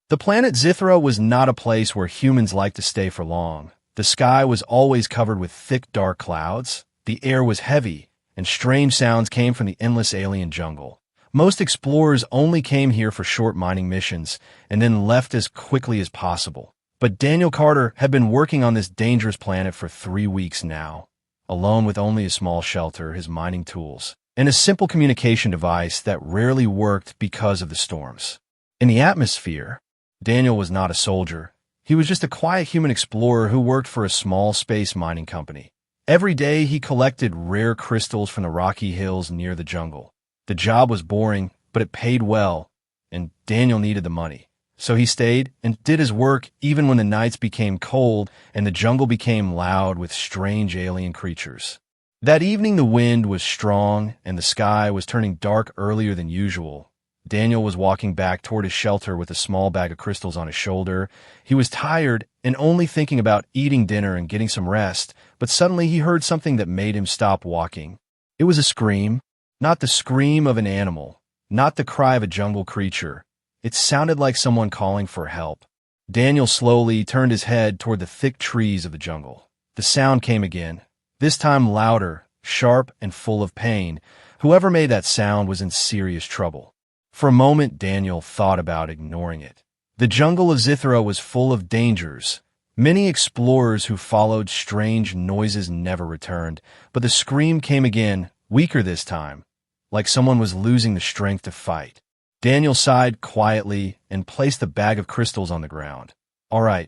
The planet Zithra was not a place where humans liked to stay for long. The sky was always covered with thick, dark clouds, the air was heavy, and strange sounds came from the endless alien jungle. Most explorers only came here for short mining missions and then left as quickly as possible. But Daniel Carter had been working on this dangerous planet for 3 weeks now, alone with only a small shelter, his mining tools, and a simple communication device that rarely worked because of the storms. In the atmosphere, Daniel was not a soldier. He was just a quiet human explorer who worked for a small space mining company. Every day he collected rare crystals from the rocky hills near the jungle. The job was boring, but it paid well, and Daniel needed the money. So he stayed and did his work even when the nights became cold and the jungle became loud with strange alien creatures. That evening the wind was strong and the sky was turning dark earlier than usual. Daniel was walking back toward his shelter with a small bag of crystals on his shoulder. He was tired and only thinking about eating dinner and getting some rest, but suddenly he heard something that made him stop walking. It was a scream, not the scream of an animal, not the cry of a jungle creature. It sounded like someone calling for help. Daniel slowly turned his head toward the thick trees of the jungle. The sound came again, this time louder, sharp, and full of pain. Whoever made that sound was in serious trouble. For a moment, Daniel thought about ignoring it. The jungle of Zithra was full of dangers. Many explorers who followed strange noises never returned, but the scream came again, weaker this time, like someone was losing the strength to fight. Daniel sighed quietly and placed the bag of crystals on the ground. "All right,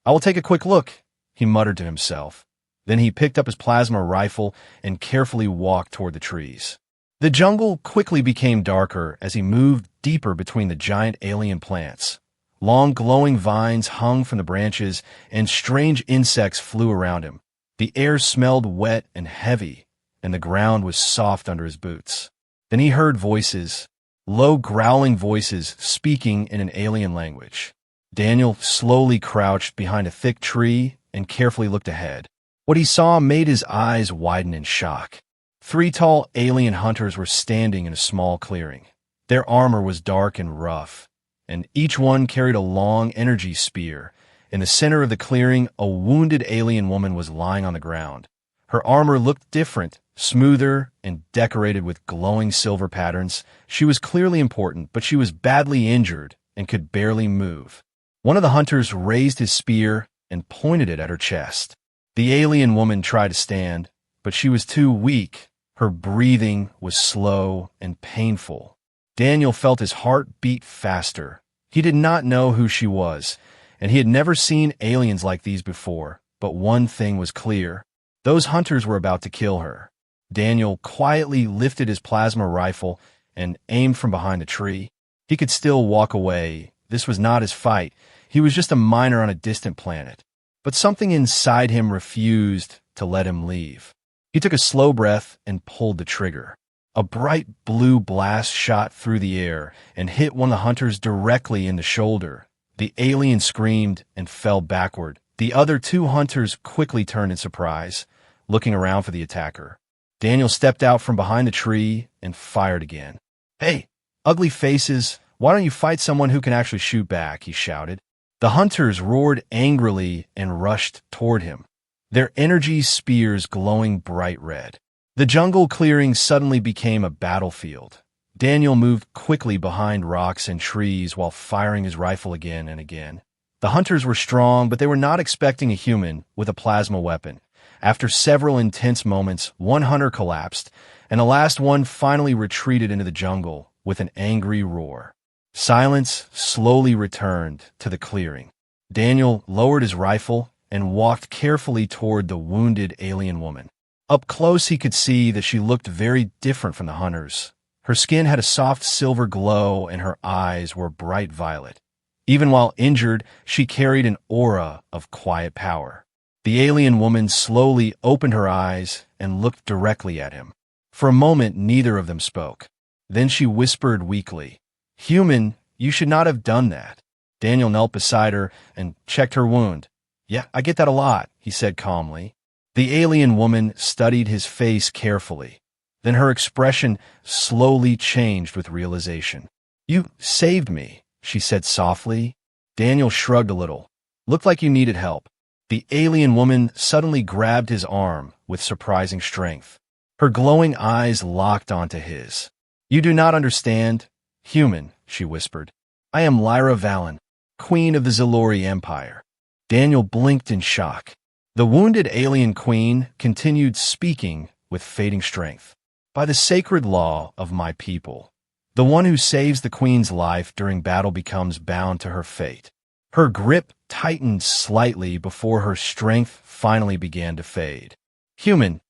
I will take a quick look," he muttered to himself. Then he picked up his plasma rifle and carefully walked toward the trees. The jungle quickly became darker as he moved deeper between the giant alien plants. Long glowing vines hung from the branches and strange insects flew around him. The air smelled wet and heavy, and the ground was soft under his boots. Then he heard voices, low growling voices speaking in an alien language. Daniel slowly crouched behind a thick tree and carefully looked ahead. What he saw made his eyes widen in shock. 3 tall alien hunters were standing in a small clearing. Their armor was dark and rough, and each one carried a long energy spear. In the center of the clearing, a wounded alien woman was lying on the ground. Her armor looked different, smoother, and decorated with glowing silver patterns. She was clearly important, but she was badly injured and could barely move. One of the hunters raised his spear and pointed it at her chest. The alien woman tried to stand, but she was too weak. Her breathing was slow and painful. Daniel felt his heart beat faster. He did not know who she was, and he had never seen aliens like these before. But one thing was clear. Those hunters were about to kill her. Daniel quietly lifted his plasma rifle and aimed from behind the tree. He could still walk away. This was not his fight. He was just a miner on a distant planet. But something inside him refused to let him leave. He took a slow breath and pulled the trigger. A bright blue blast shot through the air and hit one of the hunters directly in the shoulder. The alien screamed and fell backward. The other 2 hunters quickly turned in surprise, looking around for the attacker. Daniel stepped out from behind the tree and fired again. "Hey, ugly faces, why don't you fight someone who can actually shoot back?" he shouted. The hunters roared angrily and rushed toward him, their energy spears glowing bright red. The jungle clearing suddenly became a battlefield. Daniel moved quickly behind rocks and trees while firing his rifle again and again. The hunters were strong, but they were not expecting a human with a plasma weapon. After several intense moments, one hunter collapsed, and the last one finally retreated into the jungle with an angry roar. Silence slowly returned to the clearing. Daniel lowered his rifle and walked carefully toward the wounded alien woman. Up close, he could see that she looked very different from the hunters. Her skin had a soft silver glow and her eyes were bright violet. Even while injured, she carried an aura of quiet power. The alien woman slowly opened her eyes and looked directly at him. For a moment, neither of them spoke. Then she whispered weakly, "Human, you should not have done that." Daniel knelt beside her and checked her wound. "Yeah, I get that a lot," he said calmly. The alien woman studied his face carefully. Then her expression slowly changed with realization. "You saved me," she said softly. Daniel shrugged a little. Looked like you needed help. The alien woman suddenly grabbed his arm with surprising strength. Her glowing eyes locked onto his. You do not understand, human, she whispered. I am Lyra Valen, queen of the Zalori Empire. Daniel blinked in shock. The wounded alien queen continued speaking with fading strength. By the sacred law of my people, the one who saves the queen's life during battle becomes bound to her fate. Her grip tightened slightly before her strength finally began to fade. Human,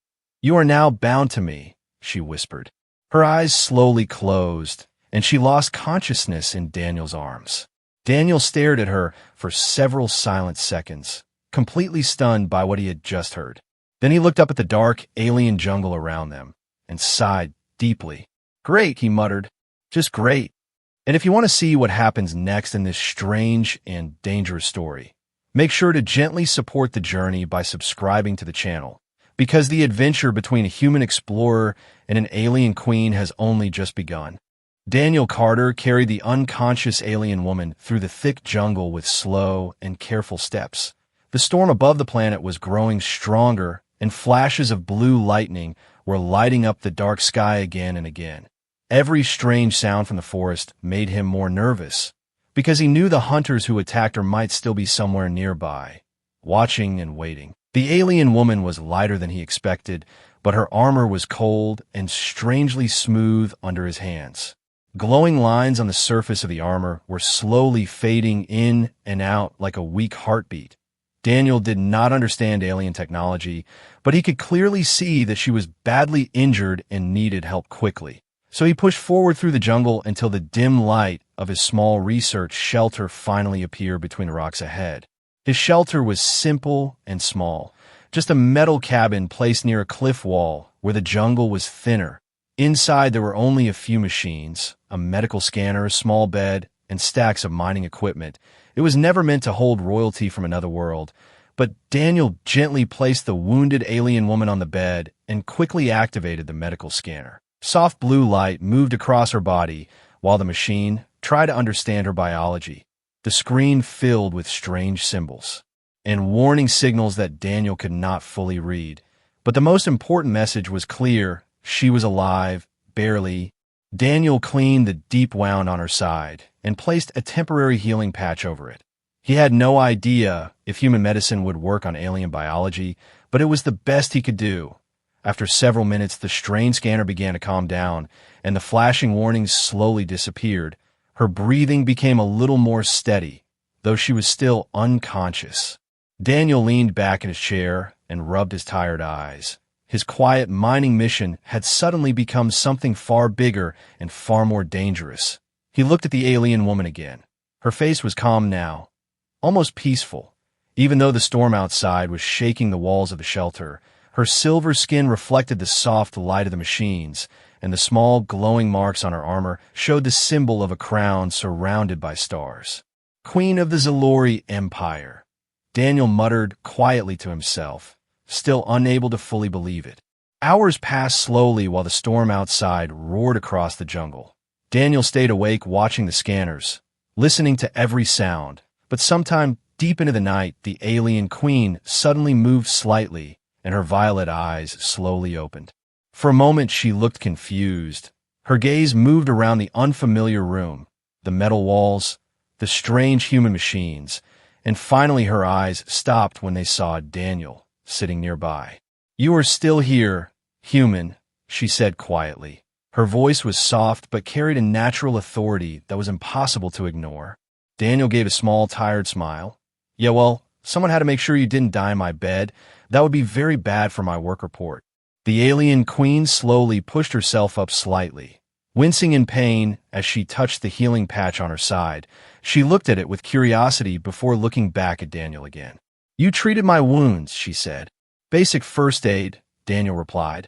you are now bound to me, she whispered. Her eyes slowly closed, and she lost consciousness in Daniel's arms. Daniel stared at her for several silent seconds, completely stunned by what he had just heard. Then he looked up at the dark, alien jungle around them and sighed deeply. Great, he muttered. Just great. And if you want to see what happens next in this strange and dangerous story, make sure to gently support the journey by subscribing to the channel, because the adventure between a human explorer and an alien queen has only just begun. Daniel Carter carried the unconscious alien woman through the thick jungle with slow and careful steps. The storm above the planet was growing stronger, and flashes of blue lightning were lighting up the dark sky again and again. Every strange sound from the forest made him more nervous, because he knew the hunters who attacked her might still be somewhere nearby, watching and waiting. The alien woman was lighter than he expected, but her armor was cold and strangely smooth under his hands. Glowing lines on the surface of the armor were slowly fading in and out like a weak heartbeat. Daniel did not understand alien technology, but he could clearly see that she was badly injured and needed help quickly. So he pushed forward through the jungle until the dim light of his small research shelter finally appeared between the rocks ahead. His shelter was simple and small, just a metal cabin placed near a cliff wall where the jungle was thinner. Inside there were only a few machines, a medical scanner, a small bed, and stacks of mining equipment. It was never meant to hold royalty from another world, but Daniel gently placed the wounded alien woman on the bed and quickly activated the medical scanner. Soft blue light moved across her body while the machine tried to understand her biology. The screen filled with strange symbols and warning signals that Daniel could not fully read. But the most important message was clear. She was alive, barely. Daniel cleaned the deep wound on her side and placed a temporary healing patch over it. He had no idea if human medicine would work on alien biology, but it was the best he could do. After several minutes, the strain scanner began to calm down, and the flashing warnings slowly disappeared. Her breathing became a little more steady, though she was still unconscious. Daniel leaned back in his chair and rubbed his tired eyes. His quiet mining mission had suddenly become something far bigger and far more dangerous. He looked at the alien woman again. Her face was calm now, almost peaceful. Even though the storm outside was shaking the walls of the shelter, her silver skin reflected the soft light of the machines, and the small glowing marks on her armor showed the symbol of a crown surrounded by stars. Queen of the Zalori Empire. Daniel muttered quietly to himself, still unable to fully believe it. Hours passed slowly while the storm outside roared across the jungle. Daniel stayed awake watching the scanners, listening to every sound, but sometime deep into the night, the alien queen suddenly moved slightly, and her violet eyes slowly opened. For a moment, she looked confused. Her gaze moved around the unfamiliar room, the metal walls, the strange human machines, and finally her eyes stopped when they saw Daniel sitting nearby. You are still here, human, she said quietly. Her voice was soft but carried a natural authority that was impossible to ignore. Daniel gave a small, tired smile. Yeah, well, someone had to make sure you didn't die in my bed. That would be very bad for my work report. The alien queen slowly pushed herself up slightly. Wincing in pain as she touched the healing patch on her side, she looked at it with curiosity before looking back at Daniel again. You treated my wounds, she said. Basic first aid, Daniel replied.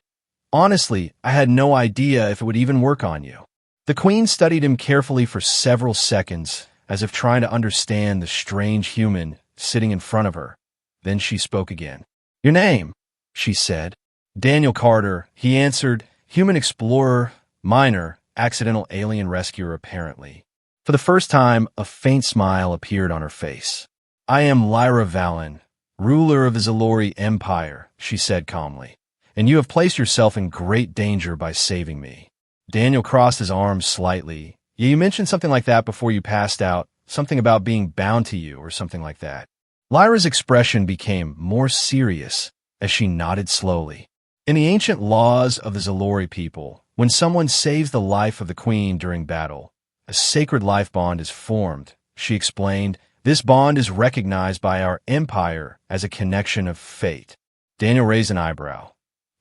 Honestly, I had no idea if it would even work on you. The queen studied him carefully for several seconds, as if trying to understand the strange human sitting in front of her. Then she spoke again. Your name, she said. Daniel Carter, he answered. Human explorer, miner, accidental alien rescuer apparently. For the first time, a faint smile appeared on her face. "I am Lyra Valen, ruler of the Zalori Empire," she said calmly, "and you have placed yourself in great danger by saving me." Daniel crossed his arms slightly. "You mentioned something like that before you passed out, something about being bound to you or something like that." Lyra's expression became more serious as she nodded slowly. "In the ancient laws of the Zalori people, when someone saves the life of the queen during battle, a sacred life bond is formed," she explained. "This bond is recognized by our empire as a connection of fate." Daniel raised an eyebrow.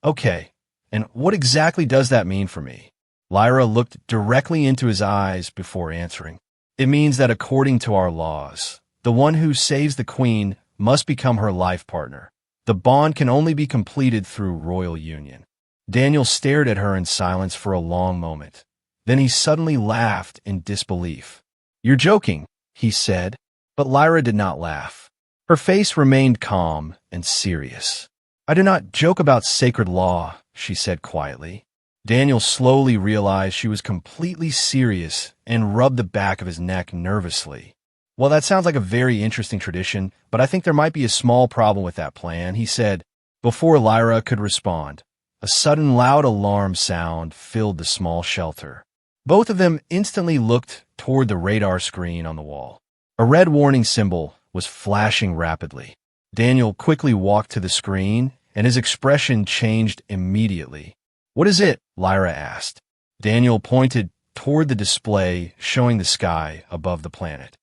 "Okay, and what exactly does that mean for me?" Lyra looked directly into his eyes before answering. "It means that according to our laws, the one who saves the queen must become her life partner. The bond can only be completed through royal union." Daniel stared at her in silence for a long moment. Then he suddenly laughed in disbelief. "You're joking," he said, but Lyra did not laugh. Her face remained calm and serious. "I do not joke about sacred law," she said quietly. Daniel slowly realized she was completely serious and rubbed the back of his neck nervously. "Well, that sounds like a very interesting tradition, but I think there might be a small problem with that plan," he said. Before Lyra could respond, a sudden loud alarm sound filled the small shelter. Both of them instantly looked toward the radar screen on the wall. A red warning symbol was flashing rapidly. Daniel quickly walked to the screen, and his expression changed immediately. "What is it?" Lyra asked. Daniel pointed toward the display showing the sky above the planet.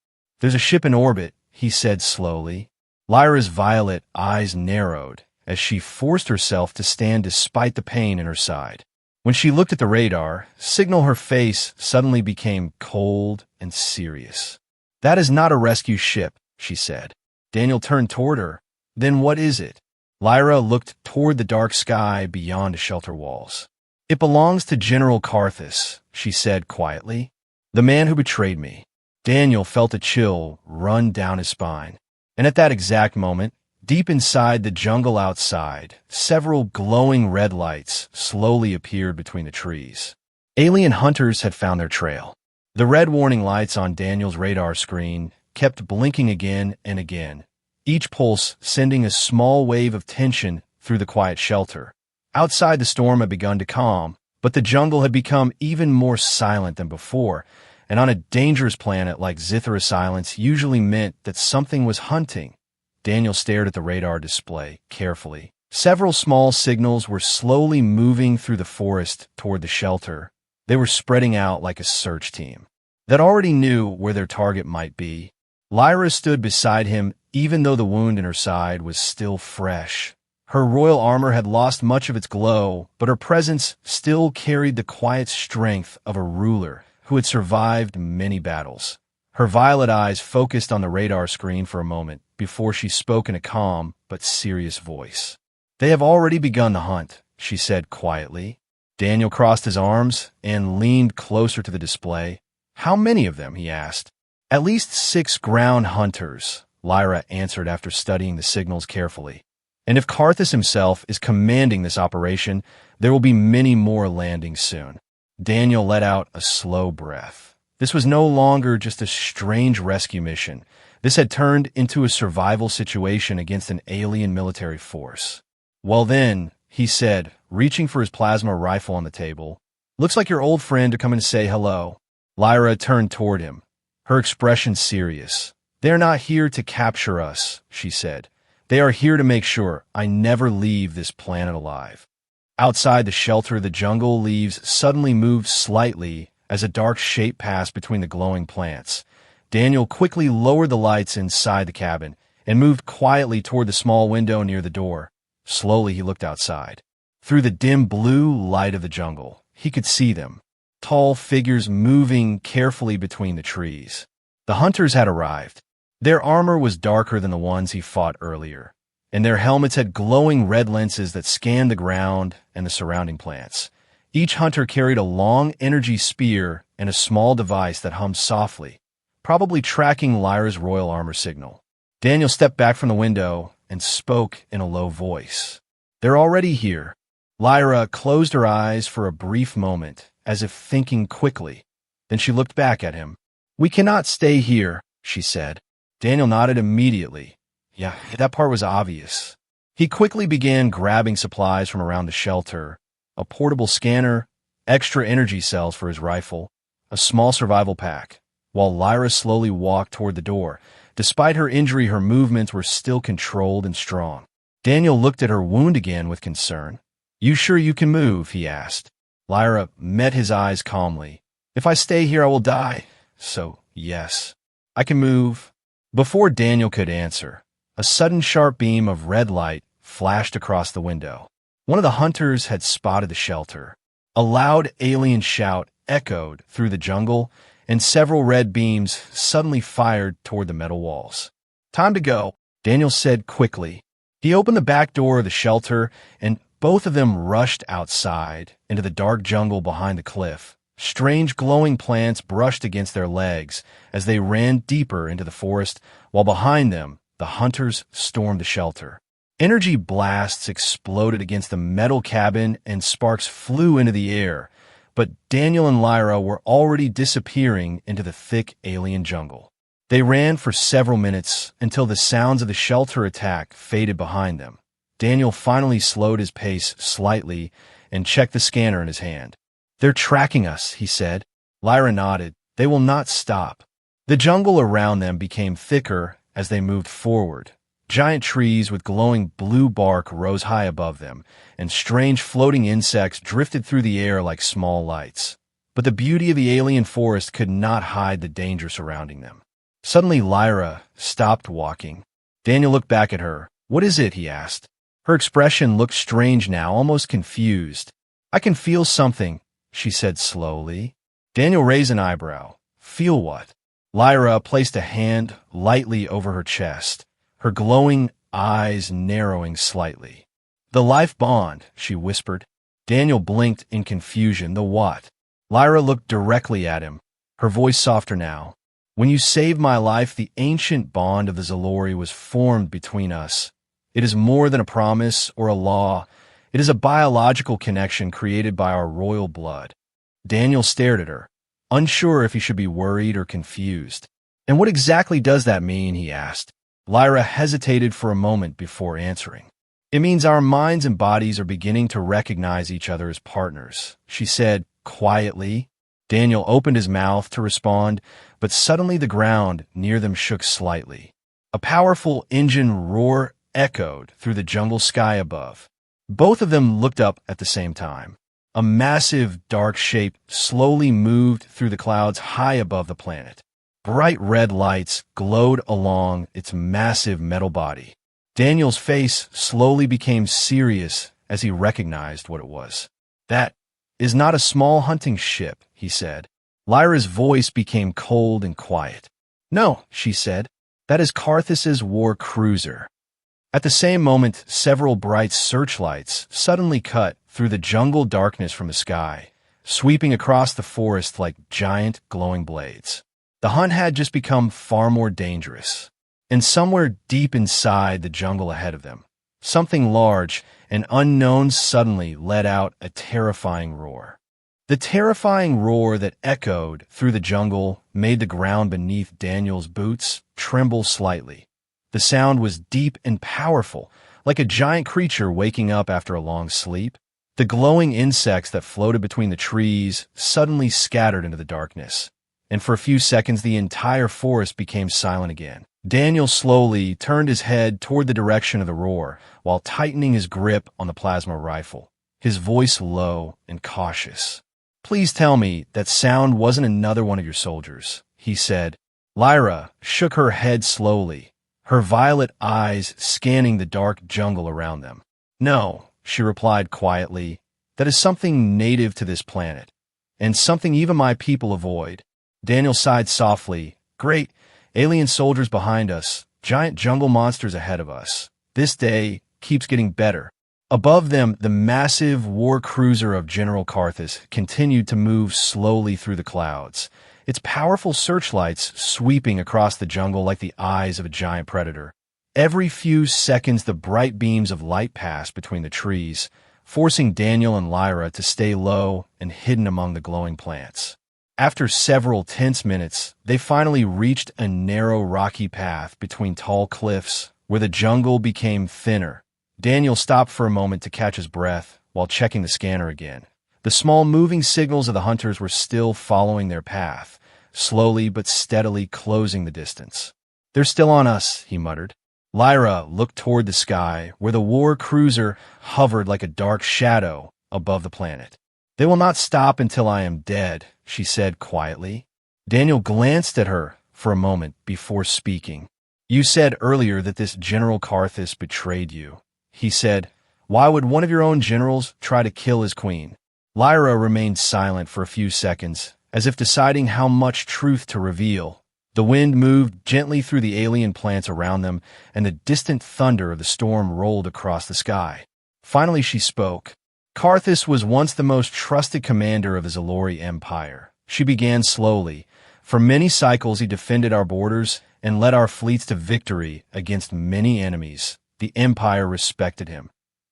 "There's a ship in orbit," he said slowly. Lyra's violet eyes narrowed as she forced herself to stand despite the pain in her side. When she looked at the radar signal, her face suddenly became cold and serious. "That is not a rescue ship," she said. Daniel turned toward her. "Then what is it?" Lyra looked toward the dark sky beyond the shelter walls. "It belongs to General Karthus," she said quietly, "the man who betrayed me." Daniel felt a chill run down his spine. And at that exact moment, deep inside the jungle outside, several glowing red lights slowly appeared between the trees. Alien hunters had found their trail. The red warning lights on Daniel's radar screen kept blinking again and again, each pulse sending a small wave of tension through the quiet shelter. Outside, the storm had begun to calm, but the jungle had become even more silent than before, and on a dangerous planet like Zithra, silence usually meant that something was hunting. Daniel stared at the radar display carefully. Several small signals were slowly moving through the forest toward the shelter. They were spreading out like a search team that already knew where their target might be. Lyra stood beside him, even though the wound in her side was still fresh. Her royal armor had lost much of its glow, but her presence still carried the quiet strength of a ruler who had survived many battles. Her violet eyes focused on the radar screen for a moment before she spoke in a calm but serious voice. "They have already begun the hunt," she said quietly. Daniel crossed his arms and leaned closer to the display. "How many of them?" he asked. "At least 6 ground hunters," Lyra answered after studying the signals carefully. "And if Karthus himself is commanding this operation, there will be many more landing soon." Daniel let out a slow breath. This was no longer just a strange rescue mission. This had turned into a survival situation against an alien military force. "Well then," he said, reaching for his plasma rifle on the table, "looks like your old friend to come and say hello." Lyra turned toward him, her expression serious. "They are not here to capture us," she said. "They are here to make sure I never leave this planet alive." Outside the shelter, the jungle leaves suddenly moved slightly as a dark shape passed between the glowing plants. Daniel quickly lowered the lights inside the cabin and moved quietly toward the small window near the door. Slowly, he looked outside. Through the dim blue light of the jungle, he could see them, tall figures moving carefully between the trees. The hunters had arrived. Their armor was darker than the ones he fought earlier, and their helmets had glowing red lenses that scanned the ground and the surrounding plants. Each hunter carried a long energy spear and a small device that hummed softly, probably tracking Lyra's royal armor signal. Daniel stepped back from the window and spoke in a low voice. "They're already here." Lyra closed her eyes for a brief moment, as if thinking quickly. Then she looked back at him. "We cannot stay here," she said. Daniel nodded immediately. Yeah, that part was obvious. He quickly began grabbing supplies from around the shelter: a portable scanner, extra energy cells for his rifle, a small survival pack, while Lyra slowly walked toward the door. Despite her injury, her movements were still controlled and strong. Daniel looked at her wound again with concern. "You sure you can move?" he asked. Lyra met his eyes calmly. "If I stay here, I will die. So, yes, I can move." Before Daniel could answer, a sudden sharp beam of red light flashed across the window. One of the hunters had spotted the shelter. A loud alien shout echoed through the jungle, and several red beams suddenly fired toward the metal walls. "Time to go," Daniel said quickly. He opened the back door of the shelter, and both of them rushed outside into the dark jungle behind the cliff. Strange glowing plants brushed against their legs as they ran deeper into the forest, while behind them, the hunters stormed the shelter. Energy blasts exploded against the metal cabin and sparks flew into the air, but Daniel and Lyra were already disappearing into the thick alien jungle. They ran for several minutes until the sounds of the shelter attack faded behind them. Daniel finally slowed his pace slightly and checked the scanner in his hand. "They're tracking us," he said. Lyra nodded. "They will not stop." The jungle around them became thicker as they moved forward. Giant trees with glowing blue bark rose high above them, and strange floating insects drifted through the air like small lights. But the beauty of the alien forest could not hide the danger surrounding them. Suddenly, Lyra stopped walking. Daniel looked back at her. "What is it?" he asked. Her expression looked strange now, almost confused. "I can feel something," she said slowly. Daniel raised an eyebrow. "Feel what?" Lyra placed a hand lightly over her chest, her glowing eyes narrowing slightly. "The life bond," she whispered. Daniel blinked in confusion. "The what?" Lyra looked directly at him, her voice softer now. "When you saved my life, the ancient bond of the Zalori was formed between us. It is more than a promise or a law. It is a biological connection created by our royal blood." Daniel stared at her, unsure if he should be worried or confused. "And what exactly does that mean?" he asked. Lyra hesitated for a moment before answering. "It means our minds and bodies are beginning to recognize each other as partners," she said quietly. Daniel opened his mouth to respond, but suddenly the ground near them shook slightly. A powerful engine roar echoed through the jungle sky above. Both of them looked up at the same time. A massive, dark shape slowly moved through the clouds high above the planet. Bright red lights glowed along its massive metal body. Daniel's face slowly became serious as he recognized what it was. "That is not a small hunting ship," he said. Lyra's voice became cold and quiet. "No," she said, "that is Karthus's war cruiser." At the same moment, several bright searchlights suddenly cut through the jungle darkness from the sky, sweeping across the forest like giant glowing blades. The hunt had just become far more dangerous. And somewhere deep inside the jungle ahead of them, something large and unknown suddenly let out a terrifying roar. The terrifying roar that echoed through the jungle made the ground beneath Daniel's boots tremble slightly. The sound was deep and powerful, like a giant creature waking up after a long sleep. The glowing insects that floated between the trees suddenly scattered into the darkness, and for a few seconds the entire forest became silent again. Daniel slowly turned his head toward the direction of the roar, while tightening his grip on the plasma rifle, his voice low and cautious. "Please tell me that sound wasn't another one of your soldiers," he said. Lyra shook her head slowly, her violet eyes scanning the dark jungle around them. "No," she replied quietly, "that is something native to this planet, and something even my people avoid." Daniel sighed softly. "Great, alien soldiers behind us, giant jungle monsters ahead of us. This day keeps getting better." Above them, the massive war cruiser of General Karthus continued to move slowly through the clouds, its powerful searchlights sweeping across the jungle like the eyes of a giant predator. Every few seconds, the bright beams of light passed between the trees, forcing Daniel and Lyra to stay low and hidden among the glowing plants. After several tense minutes, they finally reached a narrow rocky path between tall cliffs where the jungle became thinner. Daniel stopped for a moment to catch his breath while checking the scanner again. The small moving signals of the hunters were still following their path, slowly but steadily closing the distance. "They're still on us," he muttered. Lyra looked toward the sky where the war cruiser hovered like a dark shadow above the planet. "They will not stop until I am dead," she said quietly. Daniel glanced at her for a moment before speaking. "You said earlier that this General Karthus betrayed you," he said. "Why would one of your own generals try to kill his queen?" Lyra remained silent for a few seconds, as if deciding how much truth to reveal. The wind moved gently through the alien plants around them, and the distant thunder of the storm rolled across the sky. Finally she spoke. "Karthus was once the most trusted commander of the Zalori Empire," she began slowly. "For many cycles he defended our borders and led our fleets to victory against many enemies. The Empire respected him.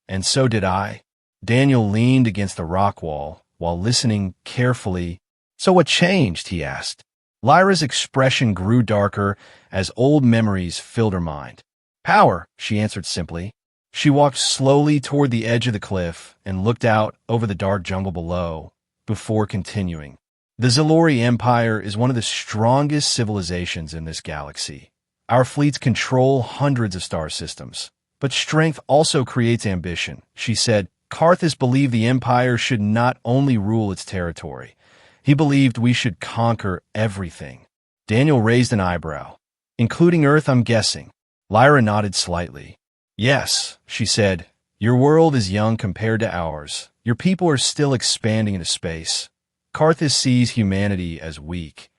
And so did I." Daniel leaned against the rock wall while listening carefully. "So what changed?" he asked. Lyra's expression grew darker as old memories filled her mind. "Power," she answered simply. She walked slowly toward the edge of the cliff and looked out over the dark jungle below before continuing. "The Zalori Empire is one of the strongest civilizations in this galaxy. Our fleets control hundreds of star systems. But strength also creates ambition," she said. "Karthus believed the Empire should not only rule its territory. He believed we should conquer everything." Daniel raised an eyebrow. "Including Earth, I'm guessing." Lyra nodded slightly. "Yes," she said. "Your world is young compared to ours. Your people are still expanding into space. Karthus sees humanity as weak,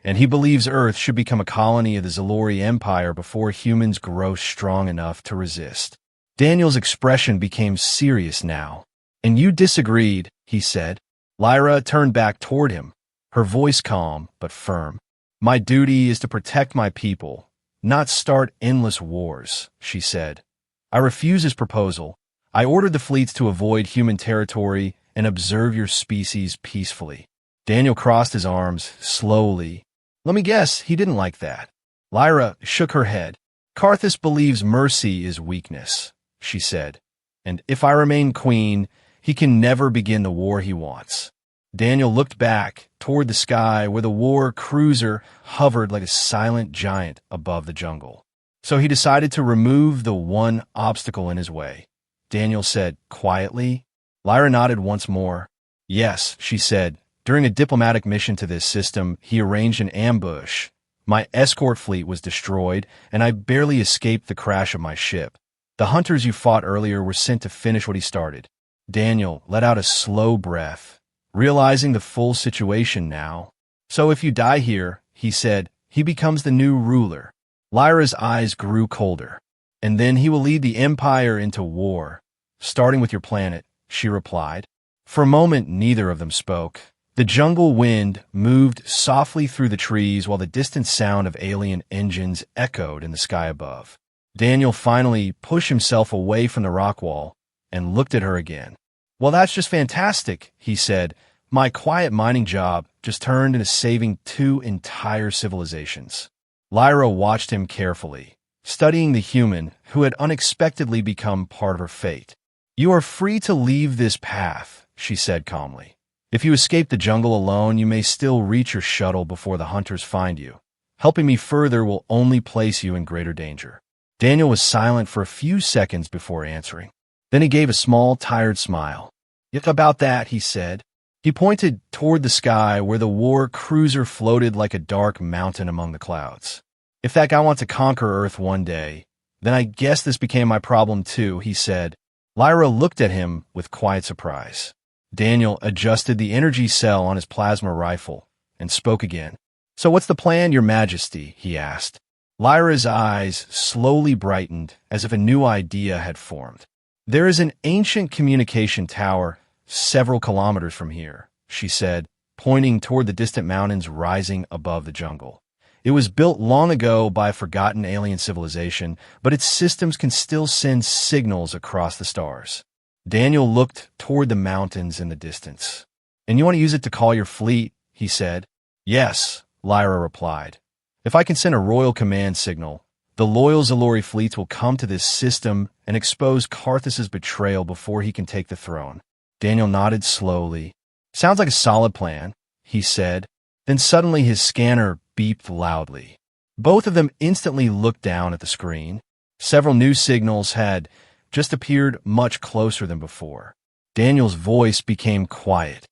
and he believes Earth should become a colony of the Zalori Empire before humans grow strong enough to resist." Daniel's expression became serious now. "And you disagreed," he said. Lyra turned back toward him, her voice calm but firm. "My duty is to protect my people, not start endless wars," she said. "I refuse his proposal. I ordered the fleets to avoid human territory and observe your species peacefully." Daniel crossed his arms slowly. "Let me guess, he didn't like that." Lyra shook her head. "Karthus believes mercy is weakness," she said. "And if I remain queen, he can never begin the war he wants." Daniel looked back toward the sky where the war cruiser hovered like a silent giant above the jungle. "So he decided to remove the one obstacle in his way," Daniel said quietly. Lyra nodded once more. "Yes," she said. "During a diplomatic mission to this system, he arranged an ambush. My escort fleet was destroyed, and I barely escaped the crash of my ship. The hunters you fought earlier were sent to finish what he started." Daniel let out a slow breath, realizing the full situation now. "So if you die here," he said, "he becomes the new ruler." Lyra's eyes grew colder. "And then he will lead the Empire into war, starting with your planet," she replied. For a moment, neither of them spoke. The jungle wind moved softly through the trees while the distant sound of alien engines echoed in the sky above. Daniel finally pushed himself away from the rock wall and looked at her again. "Well, that's just fantastic," he said. "My quiet mining job just turned into saving 2 entire civilizations." Lyra watched him carefully, studying the human who had unexpectedly become part of her fate. "You are free to leave this path," she said calmly. "If you escape the jungle alone, you may still reach your shuttle before the hunters find you. Helping me further will only place you in greater danger." Daniel was silent for a few seconds before answering. Then he gave a small, tired smile. "It's about that," he said. He pointed toward the sky where the war cruiser floated like a dark mountain among the clouds. "If that guy wants to conquer Earth one day, then I guess this became my problem too," he said. Lyra looked at him with quiet surprise. Daniel adjusted the energy cell on his plasma rifle and spoke again. "So what's the plan, Your Majesty?" he asked. Lyra's eyes slowly brightened as if a new idea had formed. "There is an ancient communication tower several kilometers from here," she said, pointing toward the distant mountains rising above the jungle. "It was built long ago by a forgotten alien civilization, but its systems can still send signals across the stars." Daniel looked toward the mountains in the distance. "And you want to use it to call your fleet?" he said. Yes, Lyra replied. If I can send a royal command signal, the loyal Zalori fleets will come to this system and expose Karthus's betrayal before he can take the throne. Daniel nodded slowly. Sounds like a solid plan, he said. Then suddenly his scanner beeped loudly. Both of them instantly looked down at the screen. Several new signals had just appeared much closer than before. Daniel's voice became quiet.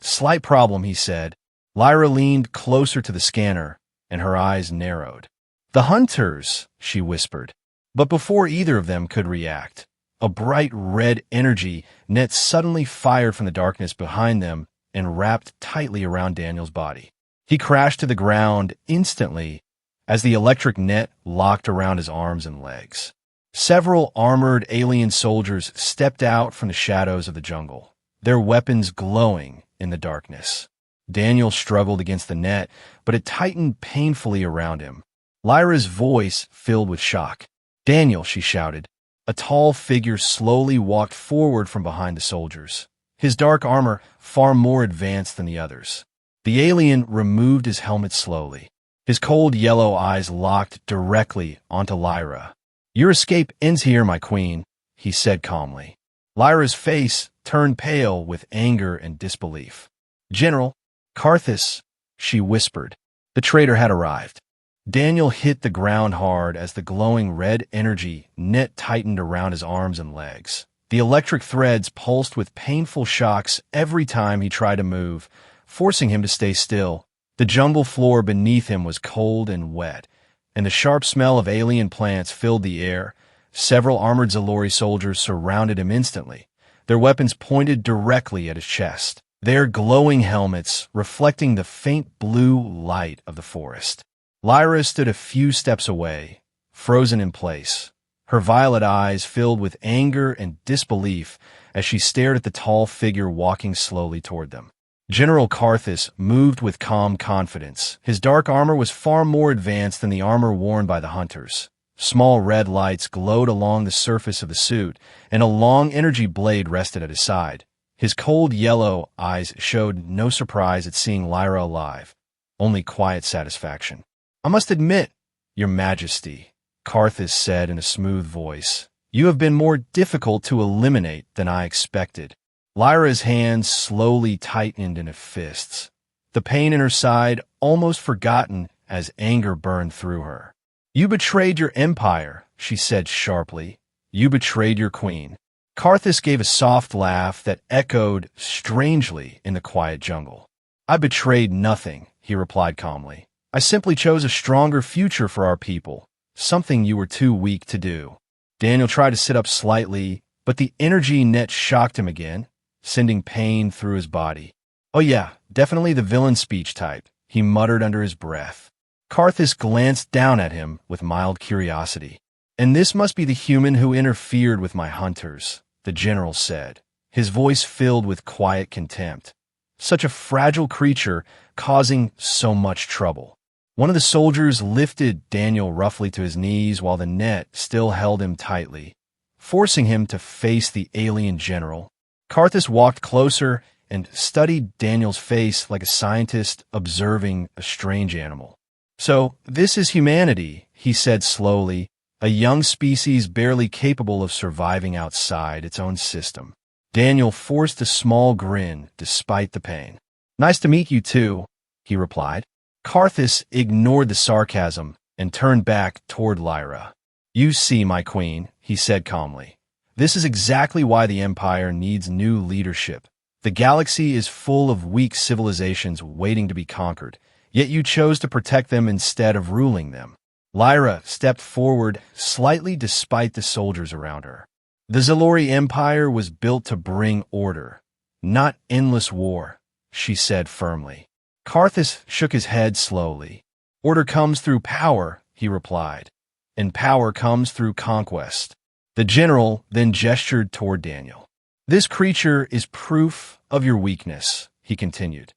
Slight problem, he said. Lyra leaned closer to the scanner, and her eyes narrowed. The hunters, she whispered. But before either of them could react, a bright red energy net suddenly fired from the darkness behind them and wrapped tightly around Daniel's body. He crashed to the ground instantly as the electric net locked around his arms and legs. Several armored alien soldiers stepped out from the shadows of the jungle, their weapons glowing in the darkness. Daniel struggled against the net, but it tightened painfully around him. Lyra's voice filled with shock. "Daniel," she shouted. A tall figure slowly walked forward from behind the soldiers, his dark armor far more advanced than the others. The alien removed his helmet slowly. His cold yellow eyes locked directly onto Lyra. "Your escape ends here, my queen," he said calmly. Lyra's face turned pale with anger and disbelief. "General, Karthus," she whispered. The traitor had arrived. Daniel hit the ground hard as the glowing red energy net tightened around his arms and legs. The electric threads pulsed with painful shocks every time he tried to move, forcing him to stay still. The jungle floor beneath him was cold and wet, and the sharp smell of alien plants filled the air. Several armored Zalori soldiers surrounded him instantly, their weapons pointed directly at his chest, their glowing helmets reflecting the faint blue light of the forest. Lyra stood a few steps away, frozen in place, her violet eyes filled with anger and disbelief as she stared at the tall figure walking slowly toward them. General Karthus moved with calm confidence. His dark armor was far more advanced than the armor worn by the hunters. Small red lights glowed along the surface of the suit, and a long energy blade rested at his side. His cold yellow eyes showed no surprise at seeing Lyra alive, only quiet satisfaction. "I must admit, Your Majesty," Karthus said in a smooth voice, "you have been more difficult to eliminate than I expected." Lyra's hands slowly tightened into fists, the pain in her side almost forgotten as anger burned through her. "You betrayed your empire," she said sharply. "You betrayed your queen." Karthus gave a soft laugh that echoed strangely in the quiet jungle. "I betrayed nothing," he replied calmly. "I simply chose a stronger future for our people, something you were too weak to do." Daniel tried to sit up slightly, but the energy net shocked him again, sending pain through his body. "Oh yeah, definitely the villain speech type," he muttered under his breath. Karthus glanced down at him with mild curiosity. "And this must be the human who interfered with my hunters," the general said, his voice filled with quiet contempt. "Such a fragile creature causing so much trouble." One of the soldiers lifted Daniel roughly to his knees while the net still held him tightly, forcing him to face the alien general. Karthus walked closer and studied Daniel's face like a scientist observing a strange animal. "So, this is humanity," he said slowly, "a young species barely capable of surviving outside its own system." Daniel forced a small grin despite the pain. "Nice to meet you too," he replied. Karthus ignored the sarcasm and turned back toward Lyra. "You see, my queen," he said calmly. "This is exactly why the Empire needs new leadership. The galaxy is full of weak civilizations waiting to be conquered, yet you chose to protect them instead of ruling them." Lyra stepped forward slightly despite the soldiers around her. "The Zalori Empire was built to bring order, not endless war," she said firmly. Karthus shook his head slowly. "Order comes through power," he replied, "and power comes through conquest." The general then gestured toward Daniel. "This creature is proof of your weakness," he continued.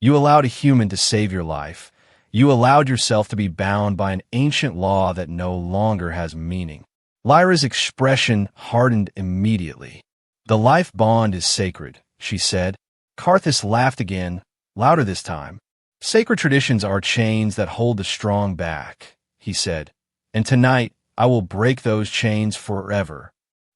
"You allowed a human to save your life. You allowed yourself to be bound by an ancient law that no longer has meaning." Lyra's expression hardened immediately. "The life bond is sacred," she said. Karthus laughed again, louder this time. Sacred traditions are chains that hold the strong back, he said, and tonight I will break those chains forever.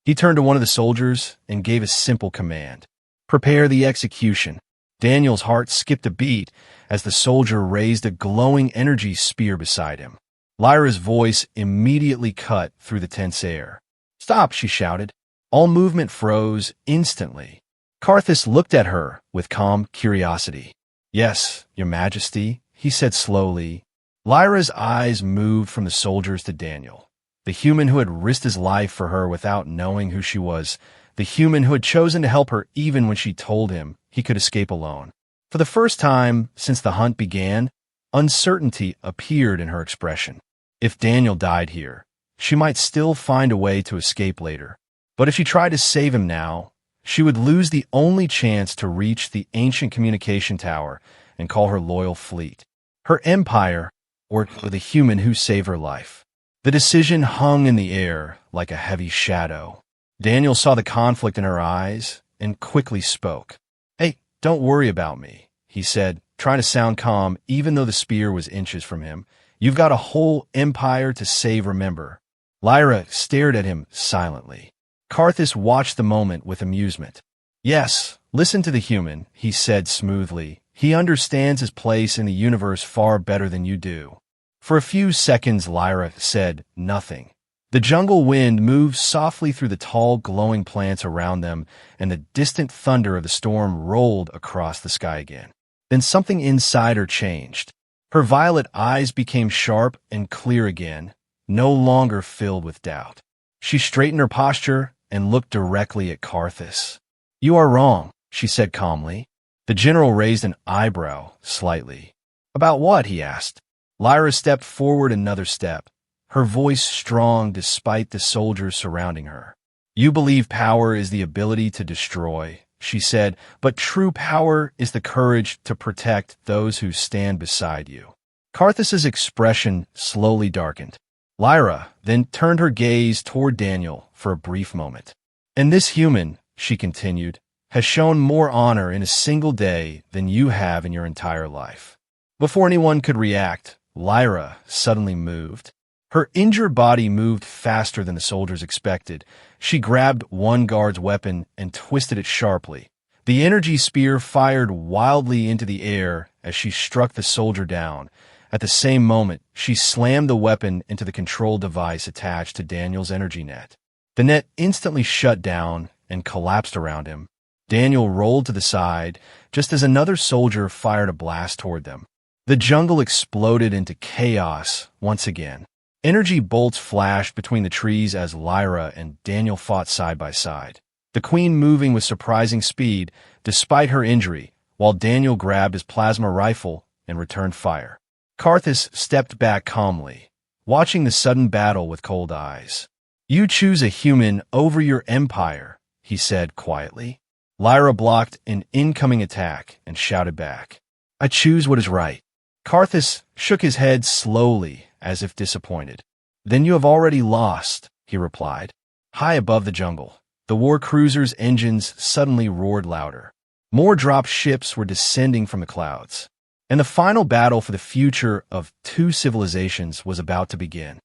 He turned to one of the soldiers and gave a simple command. Prepare the execution. Daniel's heart skipped a beat as the soldier raised a glowing energy spear beside him. Lyra's voice immediately cut through the tense air. Stop, she shouted. All movement froze instantly. Karthus looked at her with calm curiosity. Yes, your majesty, he said slowly. Lyra's eyes moved from the soldiers to Daniel, the human who had risked his life for her without knowing who she was, the human who had chosen to help her even when she told him he could escape alone. For the first time since the hunt began, uncertainty appeared in her expression. If Daniel died here, she might still find a way to escape later. But if she tried to save him now, she would lose the only chance to reach the ancient communication tower and call her loyal fleet. Her empire, or the human who saved her life. The decision hung in the air like a heavy shadow. Daniel saw the conflict in her eyes and quickly spoke. Hey, don't worry about me, he said, trying to sound calm even though the spear was inches from him. You've got a whole empire to save, remember. Lyra stared at him silently. Karthus watched the moment with amusement. Yes, listen to the human, he said smoothly. He understands his place in the universe far better than you do. For a few seconds, Lyra said nothing. The jungle wind moved softly through the tall, glowing plants around them, and the distant thunder of the storm rolled across the sky again. Then something inside her changed. Her violet eyes became sharp and clear again, no longer filled with doubt. She straightened her posture and looked directly at Karthus. You are wrong, she said calmly. The general raised an eyebrow slightly. About what? He asked. Lyra stepped forward another step, her voice strong despite the soldiers surrounding her. You believe power is the ability to destroy, she said, but true power is the courage to protect those who stand beside you. Karthus's expression slowly darkened. Lyra then turned her gaze toward Daniel for a brief moment. And this human, she continued, has shown more honor in a single day than you have in your entire life. Before anyone could react, Lyra suddenly moved. Her injured body moved faster than the soldiers expected. She grabbed one guard's weapon and twisted it sharply. The energy spear fired wildly into the air as she struck the soldier down. At the same moment, she slammed the weapon into the control device attached to Daniel's energy net. The net instantly shut down and collapsed around him. Daniel rolled to the side just as another soldier fired a blast toward them. The jungle exploded into chaos once again. Energy bolts flashed between the trees as Lyra and Daniel fought side by side. The queen moving with surprising speed despite her injury, while Daniel grabbed his plasma rifle and returned fire. Karthus stepped back calmly, watching the sudden battle with cold eyes. You choose a human over your empire, he said quietly. Lyra blocked an incoming attack and shouted back. I choose what is right. Karthus shook his head slowly, as if disappointed. Then you have already lost, he replied. High above the jungle, the war cruiser's engines suddenly roared louder. More drop ships were descending from the clouds, and the final battle for the future of two civilizations was about to begin.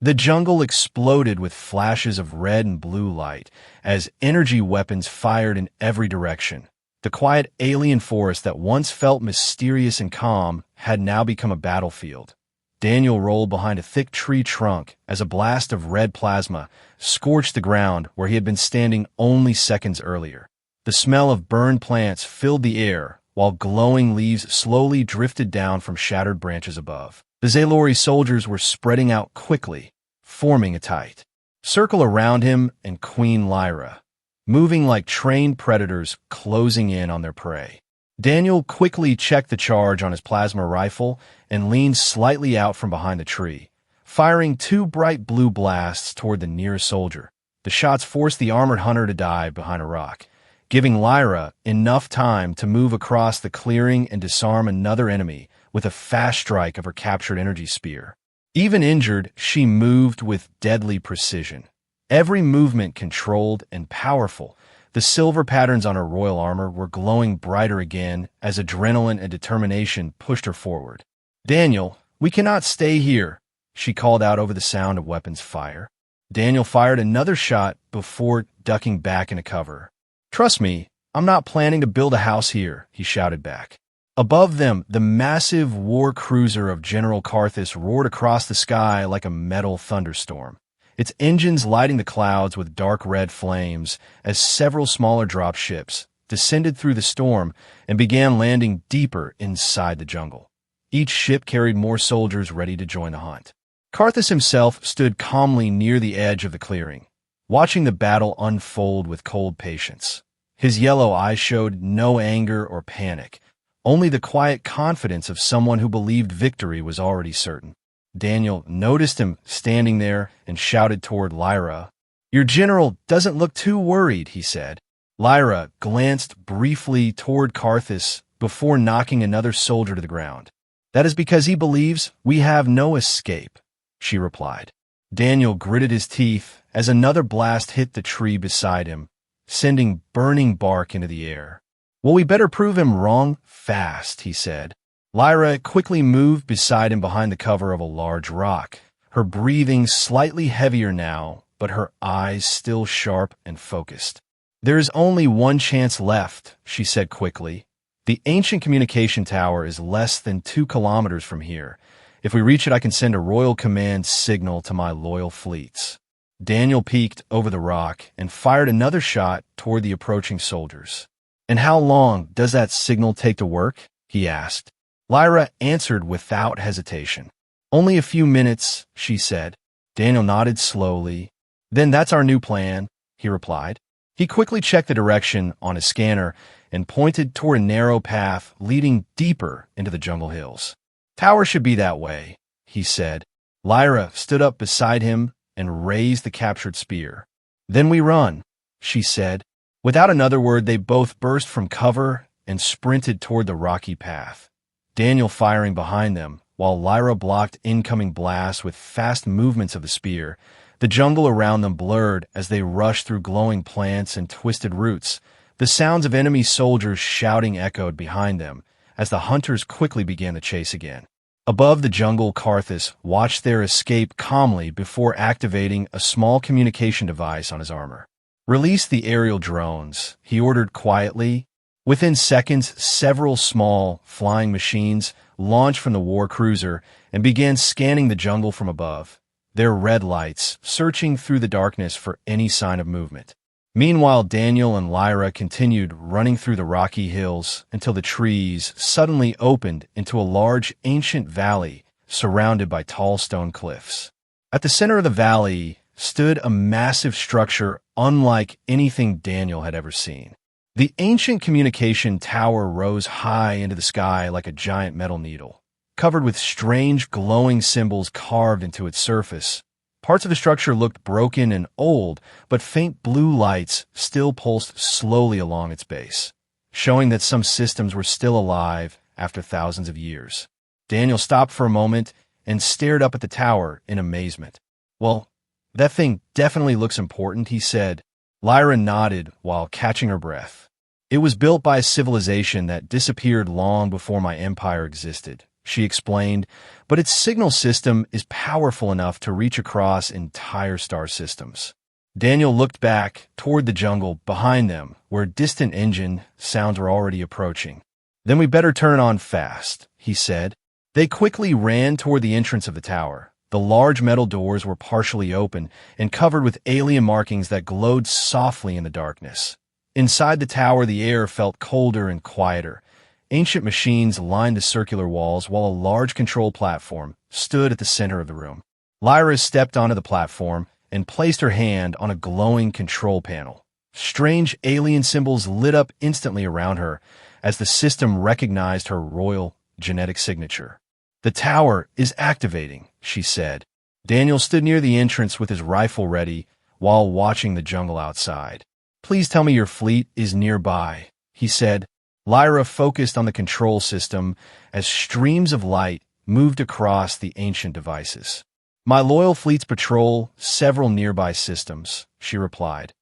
The jungle exploded with flashes of red and blue light as energy weapons fired in every direction. The quiet alien forest that once felt mysterious and calm had now become a battlefield. Daniel rolled behind a thick tree trunk as a blast of red plasma scorched the ground where he had been standing only seconds earlier. The smell of burned plants filled the air, while glowing leaves slowly drifted down from shattered branches above. The Zaylori soldiers were spreading out quickly, forming a tight circle around him and Queen Lyra, moving like trained predators closing in on their prey. Daniel quickly checked the charge on his plasma rifle and leaned slightly out from behind the tree, firing two bright blue blasts toward the nearest soldier. The shots forced the armored hunter to dive behind a rock, giving Lyra enough time to move across the clearing and disarm another enemy with a fast strike of her captured energy spear. Even injured, she moved with deadly precision. Every movement controlled and powerful, The silver patterns on her royal armor were glowing brighter again as adrenaline and determination pushed her forward. "Daniel, we cannot stay here," she called out over the sound of weapons fire. Daniel fired another shot before ducking back into cover. "Trust me, I'm not planning to build a house here," he shouted back. Above them, the massive war cruiser of General Karthus roared across the sky like a metal thunderstorm, its engines lighting the clouds with dark red flames as several smaller drop ships descended through the storm and began landing deeper inside the jungle. Each ship carried more soldiers ready to join the hunt. Karthus himself stood calmly near the edge of the clearing, watching the battle unfold with cold patience. His yellow eyes showed no anger or panic, only the quiet confidence of someone who believed victory was already certain. Daniel noticed him standing there and shouted toward Lyra. "Your general doesn't look too worried," he said. Lyra glanced briefly toward Karthus before knocking another soldier to the ground. "That is because he believes we have no escape," she replied. Daniel gritted his teeth as another blast hit the tree beside him, sending burning bark into the air. "Well, we better prove him wrong fast," he said. Lyra quickly moved beside him behind the cover of a large rock, her breathing slightly heavier now, but her eyes still sharp and focused. "There is only one chance left," she said quickly. "The ancient communication tower is less than 2 kilometers from here. If we reach it, I can send a royal command signal to my loyal fleets." Daniel peeked over the rock and fired another shot toward the approaching soldiers. "And how long does that signal take to work?" he asked. Lyra answered without hesitation. "Only a few minutes," she said. Daniel nodded slowly. "Then that's our new plan," he replied. He quickly checked the direction on his scanner and pointed toward a narrow path leading deeper into the jungle hills. "Tower should be that way," he said. Lyra stood up beside him and raised the captured spear. "Then we run," she said. Without another word, they both burst from cover and sprinted toward the rocky path, Daniel firing behind them, while Lyra blocked incoming blasts with fast movements of the spear. The jungle around them blurred as they rushed through glowing plants and twisted roots. The sounds of enemy soldiers shouting echoed behind them as the hunters quickly began the chase again. Above the jungle, Karthus watched their escape calmly before activating a small communication device on his armor. "Release the aerial drones," he ordered quietly. Within seconds, several small, flying machines launched from the war cruiser and began scanning the jungle from above, their red lights searching through the darkness for any sign of movement. Meanwhile, Daniel and Lyra continued running through the rocky hills until the trees suddenly opened into a large ancient valley surrounded by tall stone cliffs. At the center of the valley stood a massive structure unlike anything Daniel had ever seen. The ancient communication tower rose high into the sky like a giant metal needle, covered with strange glowing symbols carved into its surface. Parts of the structure looked broken and old, but faint blue lights still pulsed slowly along its base, showing that some systems were still alive after thousands of years. Daniel stopped for a moment and stared up at the tower in amazement. "Well, that thing definitely looks important," he said. Lyra nodded while catching her breath. "It was built by a civilization that disappeared long before my empire existed," she explained, "but its signal system is powerful enough to reach across entire star systems." Daniel looked back toward the jungle behind them, where distant engine sounds were already approaching. "Then we better turn on fast," he said. They quickly ran toward the entrance of the tower. The large metal doors were partially open and covered with alien markings that glowed softly in the darkness. Inside the tower, the air felt colder and quieter. Ancient machines lined the circular walls, while a large control platform stood at the center of the room. Lyra stepped onto the platform and placed her hand on a glowing control panel. Strange alien symbols lit up instantly around her as the system recognized her royal genetic signature. "The tower is activating," she said. Daniel stood near the entrance with his rifle ready while watching the jungle outside. "Please tell me your fleet is nearby," he said. Lyra focused on the control system as streams of light moved across the ancient devices. "My loyal fleets patrol several nearby systems," she replied.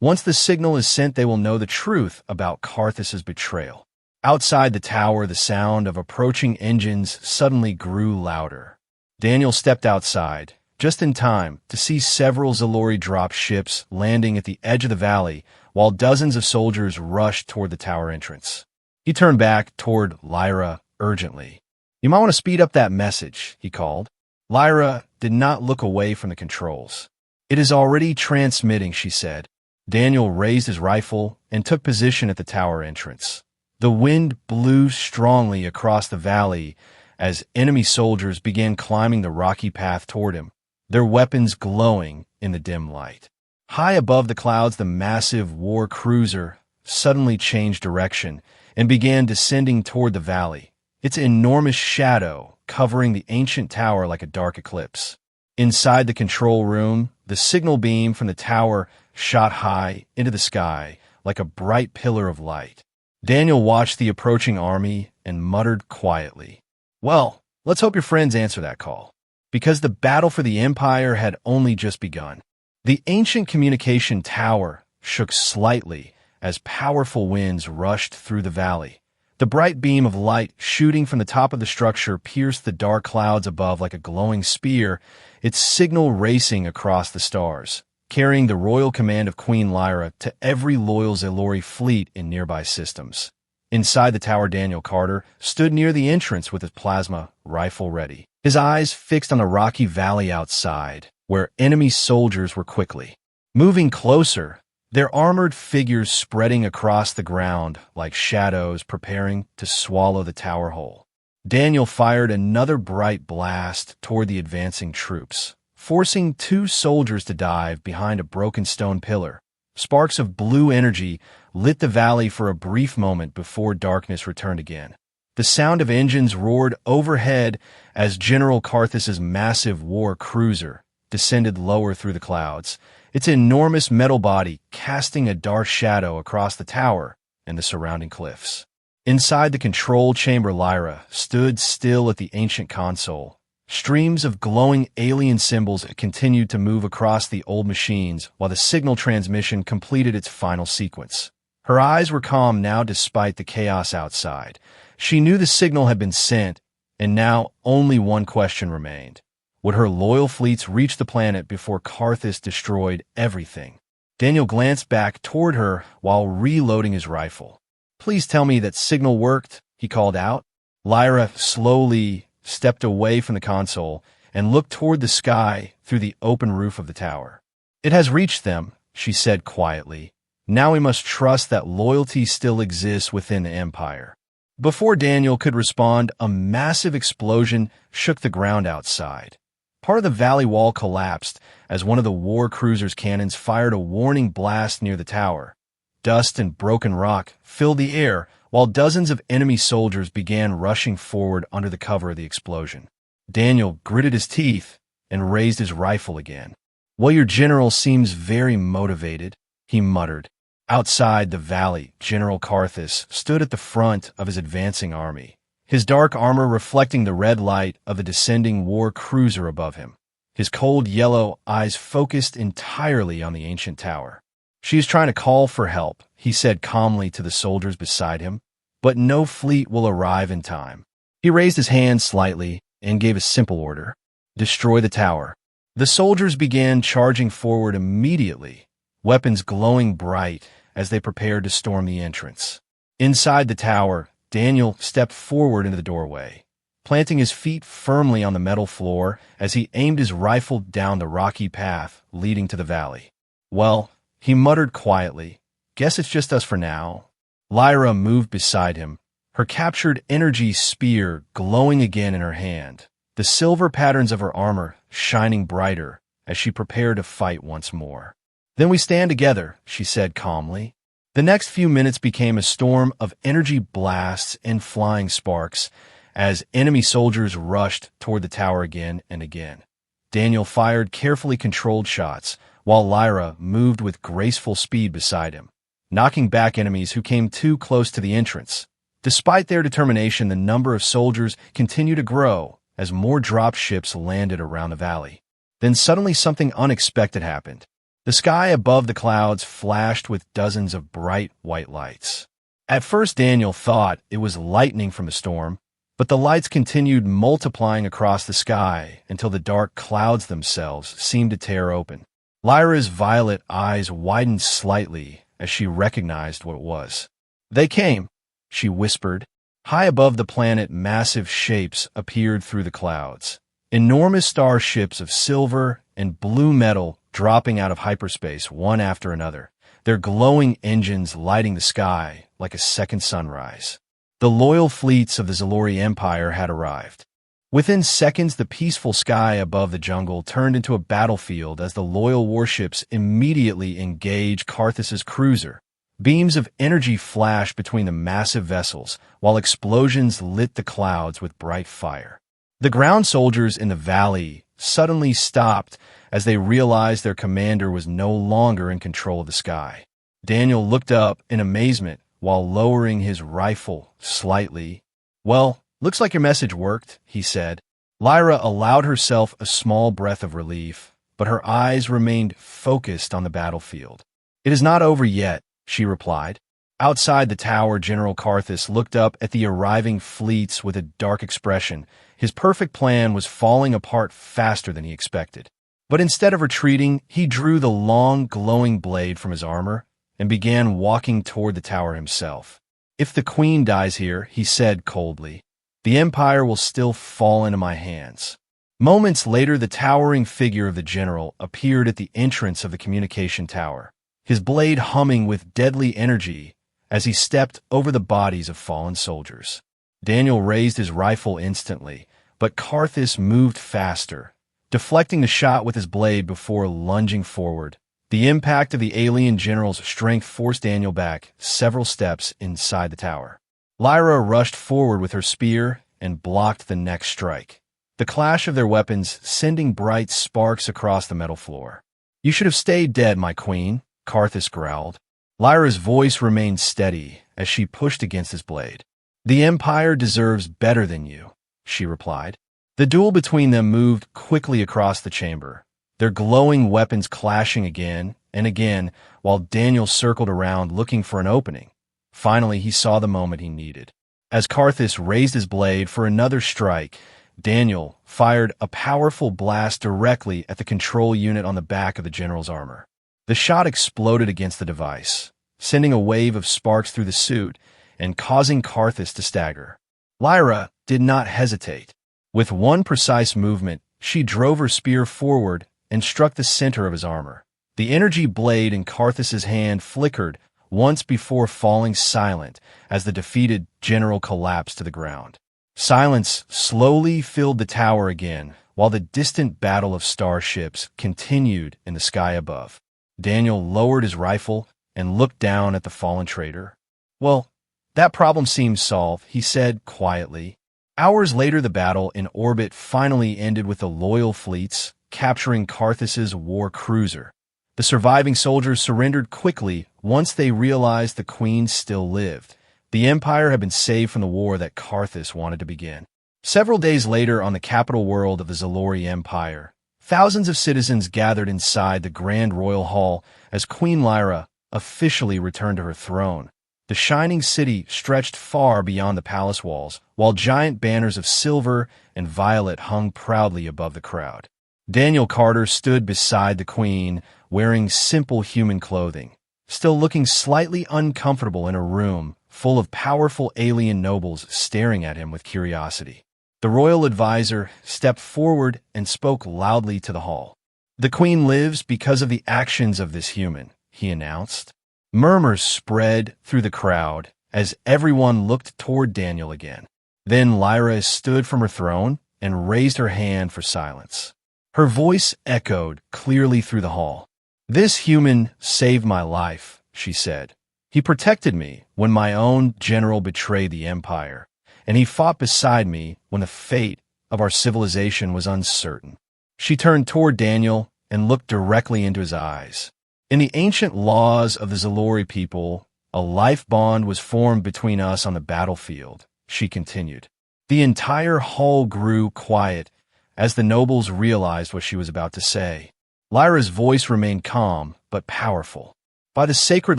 Once the signal is sent, they will know the truth about Karthus's betrayal. Outside the tower, the sound of approaching engines suddenly grew louder. Daniel stepped outside, just in time to see several Zalori drop ships landing at the edge of the valley, while dozens of soldiers rushed toward the tower entrance. He turned back toward Lyra urgently. "You might want to speed up that message," he called. Lyra did not look away from the controls. "It is already transmitting," she said. Daniel raised his rifle and took position at the tower entrance. The wind blew strongly across the valley as enemy soldiers began climbing the rocky path toward him, their weapons glowing in the dim light. High above the clouds, the massive war cruiser suddenly changed direction and began descending toward the valley, its enormous shadow covering the ancient tower like a dark eclipse. Inside the control room, the signal beam from the tower shot high into the sky like a bright pillar of light. Daniel watched the approaching army and muttered quietly, "Well, let's hope your friends answer that call," because the battle for the Empire had only just begun. The ancient communication tower shook slightly as powerful winds rushed through the valley. The bright beam of light shooting from the top of the structure pierced the dark clouds above like a glowing spear, its signal racing across the stars, carrying the royal command of Queen Lyra to every loyal Zalori fleet in nearby systems. Inside the tower, Daniel Carter stood near the entrance with his plasma rifle ready, his eyes fixed on the rocky valley outside, where enemy soldiers were quickly moving closer, their armored figures spreading across the ground like shadows preparing to swallow the tower whole. Daniel fired another bright blast toward the advancing troops, forcing two soldiers to dive behind a broken stone pillar. Sparks of blue energy lit the valley for a brief moment before darkness returned again. The sound of engines roared overhead as General Karthus's massive war cruiser descended lower through the clouds, its enormous metal body casting a dark shadow across the tower and the surrounding cliffs. Inside the control chamber, Lyra stood still at the ancient console. Streams of glowing alien symbols continued to move across the old machines while the signal transmission completed its final sequence. Her eyes were calm now despite the chaos outside. She knew the signal had been sent, and now only one question remained. Would her loyal fleets reach the planet before Karthus destroyed everything? Daniel glanced back toward her while reloading his rifle. "Please tell me that signal worked," he called out. Lyra slowly stepped away from the console and looked toward the sky through the open roof of the tower. "It has reached them," she said quietly. "Now we must trust that loyalty still exists within the Empire." Before Daniel could respond, a massive explosion shook the ground outside. Part of the valley wall collapsed as one of the war cruiser's cannons fired a warning blast near the tower. Dust and broken rock filled the air, while dozens of enemy soldiers began rushing forward under the cover of the explosion. Daniel gritted his teeth and raised his rifle again. "Well, your general seems very motivated," he muttered. Outside the valley, General Karthus stood at the front of his advancing army, his dark armor reflecting the red light of the descending war cruiser above him, his cold yellow eyes focused entirely on the ancient tower. "She is trying to call for help," he said calmly to the soldiers beside him, "but no fleet will arrive in time." He raised his hand slightly and gave a simple order: "Destroy the tower." The soldiers began charging forward immediately, weapons glowing bright as they prepared to storm the entrance. Inside the tower, Daniel stepped forward into the doorway, planting his feet firmly on the metal floor as he aimed his rifle down the rocky path leading to the valley. "Well," he muttered quietly, "guess it's just us for now." Lyra moved beside him, her captured energy spear glowing again in her hand, the silver patterns of her armor shining brighter as she prepared to fight once more. "Then we stand together," she said calmly. The next few minutes became a storm of energy blasts and flying sparks as enemy soldiers rushed toward the tower again and again. Daniel fired carefully controlled shots, while Lyra moved with graceful speed beside him, knocking back enemies who came too close to the entrance. Despite their determination, the number of soldiers continued to grow as more drop ships landed around the valley. Then suddenly something unexpected happened. The sky above the clouds flashed with dozens of bright white lights. At first Daniel thought it was lightning from a storm, but the lights continued multiplying across the sky until the dark clouds themselves seemed to tear open. Lyra's violet eyes widened slightly as she recognized what it was. "They came," she whispered. High above the planet, massive shapes appeared through the clouds. Enormous starships of silver and blue metal dropping out of hyperspace one after another, their glowing engines lighting the sky like a second sunrise. The loyal fleets of the Zalori Empire had arrived. Within seconds, the peaceful sky above the jungle turned into a battlefield as the loyal warships immediately engaged Karthus's cruiser. Beams of energy flashed between the massive vessels, while explosions lit the clouds with bright fire. The ground soldiers in the valley suddenly stopped as they realized their commander was no longer in control of the sky. Daniel looked up in amazement while lowering his rifle slightly. "Well, looks like your message worked," he said. Lyra allowed herself a small breath of relief, but her eyes remained focused on the battlefield. "It is not over yet," she replied. Outside the tower, General Karthus looked up at the arriving fleets with a dark expression. His perfect plan was falling apart faster than he expected. But instead of retreating, he drew the long, glowing blade from his armor and began walking toward the tower himself. "If the Queen dies here," he said coldly, "the Empire will still fall into my hands." Moments later, the towering figure of the general appeared at the entrance of the communication tower, his blade humming with deadly energy as he stepped over the bodies of fallen soldiers. Daniel raised his rifle instantly, but Karthus moved faster, deflecting the shot with his blade before lunging forward. The impact of the alien general's strength forced Daniel back several steps inside the tower. Lyra rushed forward with her spear and blocked the next strike, the clash of their weapons sending bright sparks across the metal floor. "You should have stayed dead, my queen," Karthus growled. Lyra's voice remained steady as she pushed against his blade. "The Empire deserves better than you," she replied. The duel between them moved quickly across the chamber, their glowing weapons clashing again and again while Daniel circled around looking for an opening. Finally, he saw the moment he needed. As Karthus raised his blade for another strike, Daniel fired a powerful blast directly at the control unit on the back of the general's armor. The shot exploded against the device, sending a wave of sparks through the suit and causing Karthus to stagger. Lyra did not hesitate. With one precise movement, she drove her spear forward and struck the center of his armor. The energy blade in Karthus's hand flickered once before falling silent as the defeated general collapsed to the ground. Silence slowly filled the tower again, while the distant battle of starships continued in the sky above. Daniel lowered his rifle and looked down at the fallen traitor. "Well, that problem seems solved," he said quietly. Hours later, the battle in orbit finally ended with the loyal fleets capturing Karthus's war cruiser. The surviving soldiers surrendered quickly once they realized the Queen still lived. The Empire had been saved from the war that Karthus wanted to begin. Several days later, on the capital world of the Zalori Empire, thousands of citizens gathered inside the Grand Royal Hall as Queen Lyra officially returned to her throne. The shining city stretched far beyond the palace walls, while giant banners of silver and violet hung proudly above the crowd. Daniel Carter stood beside the Queen, wearing simple human clothing, still looking slightly uncomfortable in a room full of powerful alien nobles staring at him with curiosity. The royal advisor stepped forward and spoke loudly to the hall. "The Queen lives because of the actions of this human," he announced. Murmurs spread through the crowd as everyone looked toward Daniel again. Then Lyra stood from her throne and raised her hand for silence. Her voice echoed clearly through the hall. "This human saved my life," she said. "He protected me when my own general betrayed the Empire, and he fought beside me when the fate of our civilization was uncertain." She turned toward Daniel and looked directly into his eyes. "In the ancient laws of the Zalori people, a life bond was formed between us on the battlefield," she continued. The entire hall grew quiet as the nobles realized what she was about to say. Lyra's voice remained calm, but powerful. "By the sacred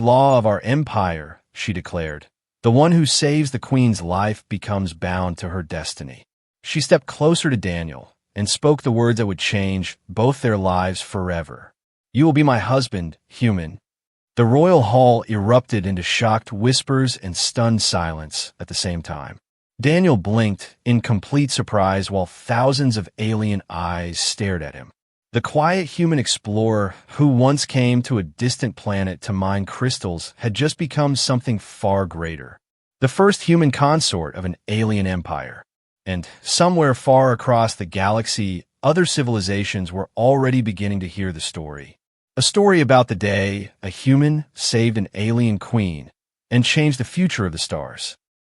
law of our empire," she declared, "the one who saves the queen's life becomes bound to her destiny." She stepped closer to Daniel and spoke the words that would change both their lives forever. "You will be my husband, human." The royal hall erupted into shocked whispers and stunned silence at the same time. Daniel blinked in complete surprise while thousands of alien eyes stared at him. The quiet human explorer who once came to a distant planet to mine crystals had just become something far greater. The first human consort of an alien empire. And somewhere far across the galaxy, other civilizations were already beginning to hear the story. A story about the day a human saved an alien queen and changed the future of the stars.